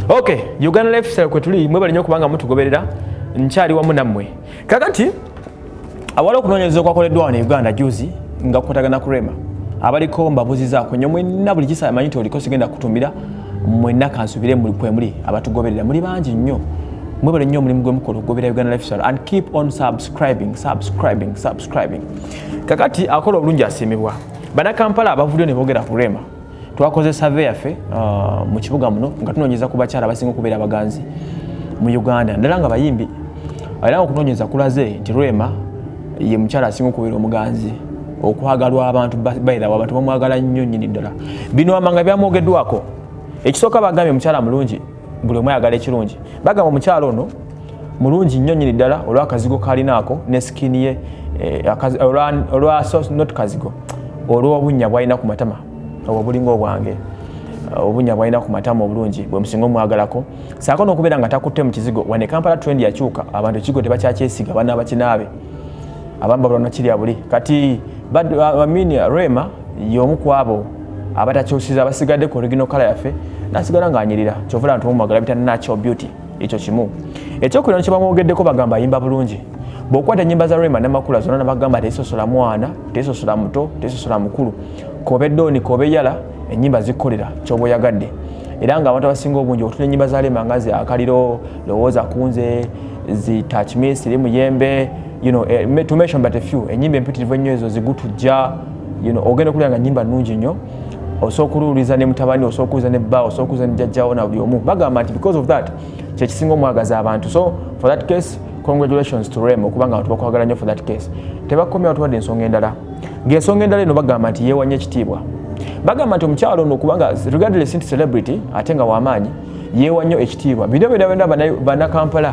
Okay, Uganda Lifestyle kwe tuli mwebale nnyo kubanga mutugoberera nkyali wamu nammwe. Kakati awala okunoonyereza okwakoleddwa wano Uganda juzi nga kukwatagana ku Rema abaliko mbabuuzizaako nnyo mwenna buli kisa amanyi nti oliko sigenda kutumira mwenna kansubire muli abatugoberera muli bangi nnyo mwebale nnyo omulimu gwe mukola okugoberera Uganda Lifestyle and keep on subscribing. Kakati akola obulungi asiimibwa bannakampala abavuddeyo ne boogera ku Rema. Twakoze survey yaffe mu kibuga muno nga tunoonyeza ku bakyala abasinga okubeera abaganzi mu Uganda ndala nga bayimbi era okunoonyeza kulaze nti Rema ye mukyala asinga okubeera omuganzi okwagalwa abantu bayirawo abantu bamwagala nnyo nnyini ddala. Bino amanga byamwogeddwako ekisooka bagambye mukyala mulungi buli omu ayagala ekirungi bagamba omukyala ono mulungi nnyo nnyini ddala olw'akazigo kalinaako ne sikini ye not kazigo olw'obunnya bw'alina ku matama obulinga obwange obunya bwalina ku matama obulungi bwe musinga omwagalako saako n'okubeera nga takutte mu kizigo wane Kampala trend yakyuka abantu ekigo tebakyakyesiga bana bakinaabe abamba bulano kirya buli kati Rema y'omu ku abo abatakyusiza abasigadde ku original colour yaffe nasigala ng'anyirira kyovula nti omwagala bita natural beauty ekyo kimu ekyokulira kye bamwogeddeko bagamba ayimba bulungi bw'okwata ennyimba za Rema n'amakula zonna nabagamba tezisosola mwana tezisosola muto tezisosola mukulu kobe doni kobe yala ennyimba zikolera kyobo yagadde era nga abantu abasinga obungi otuna ennyimba za Rema nga akaliro lowooza kunze zi touch me siri muyembe to mention but a few ennyimba empitirivu ennyo ezo zigutujja ogenda okulira nga nnyimba nnungi nnyo osobola okuluwuliza ne mutabani osobola okuwuliza ne bba osobola okuwuliza ne jjajjawo na buli omu bagamba nti because of that kyekisinga omwagaza abantu so for that case congratulations to Rema okubanga abantu bakwagala nnyo for that case tebakomya watuwadde ensonga endala ng'ensonga endala eno bagamba nti yeewanye ekitiibwa bagamba nti omukyalo ono okubanga regardless nti celebrity ate nga w'amaanyi yeewa nnyo ekitiibwa bino byonna bannakampala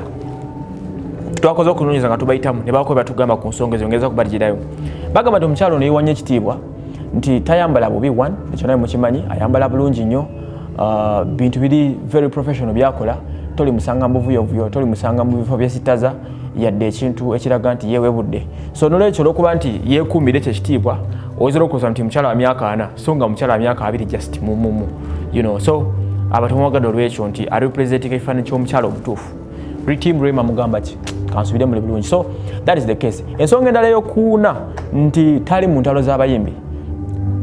twakoze okunoonyeza nga tubayitamu ne baako batugamba ku nsonga ezo ngeza kubaligirayo bagamba nti omukyalo ono yeewa nnyo ekitiibwa nti tayambala bubi one ekyo naye mukimanyi ayambala bulungi nnyo bintu biri very professional byakola toli musanga mbuvuyovuyo toli musanga mu bifo byesitaza yadde ekintu ekiraga nti yeewebudde so nolwekyo olwokuba nti yeekuumira ekyo ekitiibwa oyinza okukoza nti mukyala wa myaka 4 so nga mukyala wa myaka 2 just mumumu so abantu mwagadde olwekyo nti arepresentinga ekifaananyi ky'omukyala omutuufu team Rema mugamba ki kansubire muli bulungi so that is the case ensonga endala y'okuuna nti tali mu ntalo z'abayimbi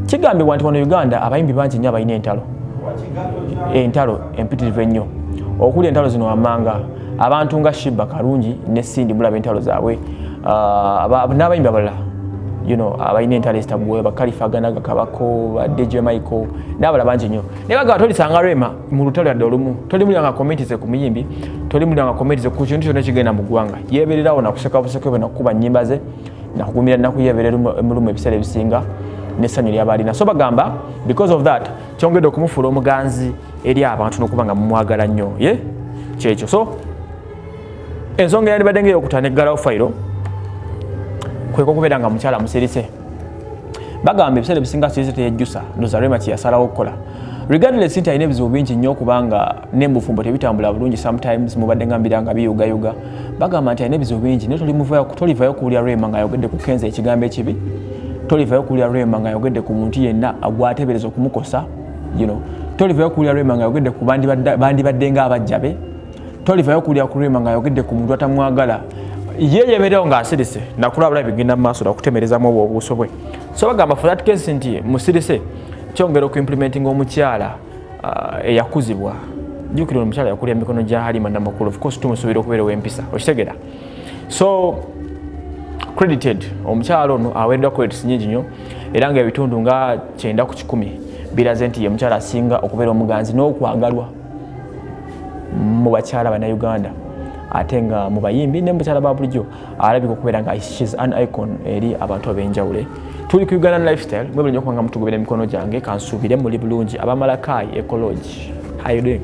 kigambibwa nti wano Uganda abayimbi bangi nnyo abalina entalo empitirivu ennyo okuli entalo zino wammanga abantu nga Shiba Karungi ne Sindi mulaba entalo zaabwe n'abayimbi abalala abalina entalo ezitabuwe bakalifaganaga kabako ba DJ Michael n'abalala bangi nnyo naye bagamba tolisanga Rema mu lutalo yadde olumu tolimulanga komentize ku muyimbi tolimulanga komentize ku kintu kyonna kigenda mu ggwanga yeebererawo nakuseka buseke bwe nakukuba nnyimba ze nakugumira nakuyeeberera emulumu ebiseera ebisinga n'essanyu ly'abalina so bagamba because of that kyongedde okumufuula omuganzi eri abantu n'okuba nga mumwagala nnyo kyekyo so ensonga yandibadde ng'eyokutaana eggalawo fayiro kweka okubeera nga mukyala musirise bagamba ebiseera ebisinga sirise teyejjusa ndoza Rema kye yasalawo okukola regardless nti alina ebizibu bingi nnyo okubanga n'embufumbo tebitambula bulungi sometimes mubadde ngambira nga biyugayuga bagamba nti alina ebizibu bingi naye tolivayo kuwulira Rema ng'ayogedde ku Kenza ekigambo ekibi tolivayo kuwulira Rema ng'ayogedde ku muntu yenna gwateebereza okumukosa tolivayo kuwulira Rema ng'ayogedde ku bandibadde ng'abajja be tolivayo kuwulira ku Rema ng'ayogedde ku muntu atamwagala yeeyeemerewo ng'asirise nakulabula bigenda mu maaso nakutemerezamu obwo obuuso bwe so bagamba for that case nti musirise kyongera okuimplementinga omukyala eyakuzibwa jjukira omukyala yakulya emikono gya Halima Namakulu of course tumusuubira okubeera ow'empisa okitegera so credited omukyala ono aweereddwa credits nyingi nnyo era nga ebitundu nga 9 ku 10 biraze nti ye mukyala asinga okubeera omuganzi n'okwagalwa mu bakyala bannayuganda ate nga mu bayimbi ne mukyala ba bulijjo alabika okubeera nga she's an icon eri abantu ab'enjawulo tuli ku Uganda Lifestyle mwebale nnyo okubanga mutugoberera emikono gyange kansuubire muli bulungi abamalakayi ecology how you doing